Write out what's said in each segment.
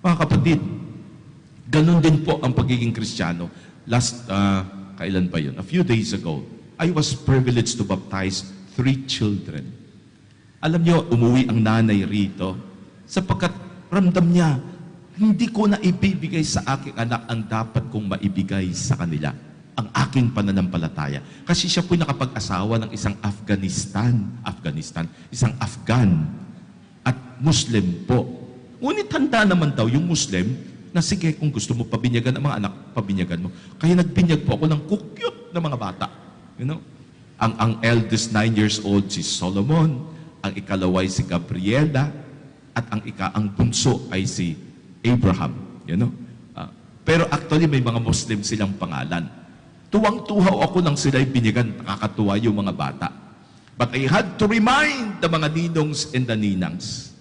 Mga kapatid, ganun din po ang pagiging Kristiyano. Kailan pa yun? A few days ago, I was privileged to baptize 3 children. Alam niyo, umuwi ang nanay rito sapagkat ramdam niya, hindi ko na ibibigay sa aking anak ang dapat kong maibigay sa kanila, ang aking pananampalataya. Kasi siya po'y nakapag-asawa ng isang isang Afghan at Muslim po. Ngunit handa naman daw yung Muslim na sige, kung gusto mo pabinyagan ang mga anak, pabinyagan mo. Kaya nagbinyag po ako ng kukyut na mga bata. You know? Ang eldest 9 years old si Solomon, ang ikalaway si Gabriela, at ang bunso ay si Abraham. You know? Pero actually may mga Muslim silang pangalan. Tuwang-tuhaw ako nang sila'y binyagan, nakakatuwa yung mga bata. But I had to remind the mga ninongs and the ninangs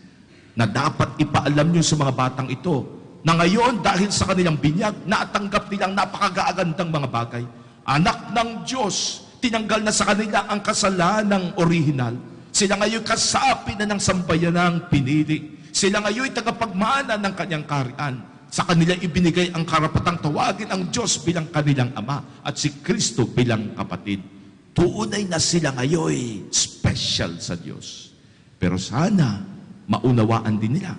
na dapat ipaalam nyo sa mga batang ito na ngayon dahil sa kanilang binyag, natanggap nilang napakagagandang mga bagay. Anak ng Diyos, tinanggal na sa kanila ang kasalanang orihinal. Sila ngayon kasapi na ng sambayanang pinili. Sila ngayon tagapagmana ng kanyang kaharian. Sa kanila ibinigay ang karapatang tawagin ang Diyos bilang kanilang Ama at si Kristo bilang kapatid. Tunay na sila ngayon special sa Diyos. Pero sana maunawaan din nila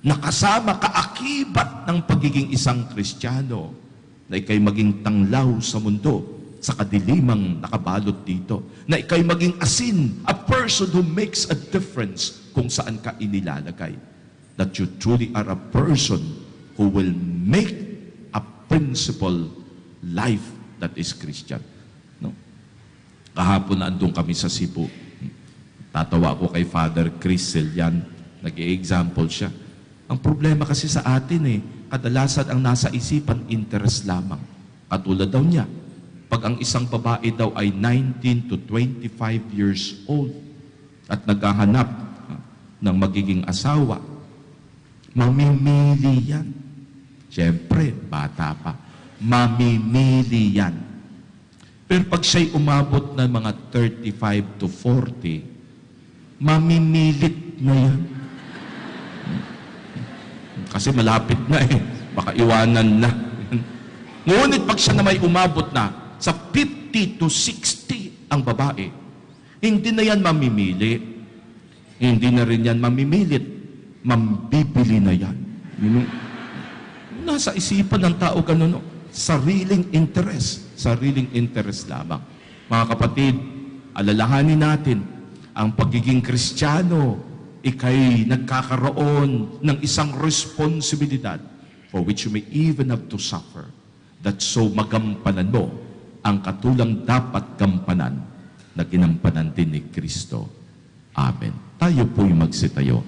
na kasama kaakibat ng pagiging isang Kristiyano na ikay maging tanglaw sa mundo sa kadilimang nakabalot dito, na ikay maging asin, a person who makes a difference kung saan ka inilalagay, that you truly are a person who will make a principle life that is Christian. No? Kahapon na andun kami sa Cebu. Tatawa ako kay Father Chris Silian. Nag-i-example siya. Ang problema kasi sa atin kadalasan ang nasa isipan, interest lamang. Katulad daw niya, pag ang isang babae daw ay 19 to 25 years old at naghahanap ng magiging asawa, mamimili yan. Siyempre, bata pa. Mamimili yan. Pero pag siya'y umabot ng mga 35 to 40, mamimilit na yan. Kasi malapit na baka iwanan na. Ngunit pag siya na may umabot na sa 50 to 60 ang babae, hindi na yan mamimili. Hindi na rin yan mamimilit. Mambibili na yan. Nasa isipan ng tao ganun, sariling interest. Sariling interest lamang. Mga kapatid, alalahanin natin, ang pagiging Kristiyano, ikay nagkakaroon ng isang responsibilidad for which you may even have to suffer, that so magampanan mo ang katulang dapat gampanan na ginampanan din ni Kristo. Amen. Tayo po'y magsitayo.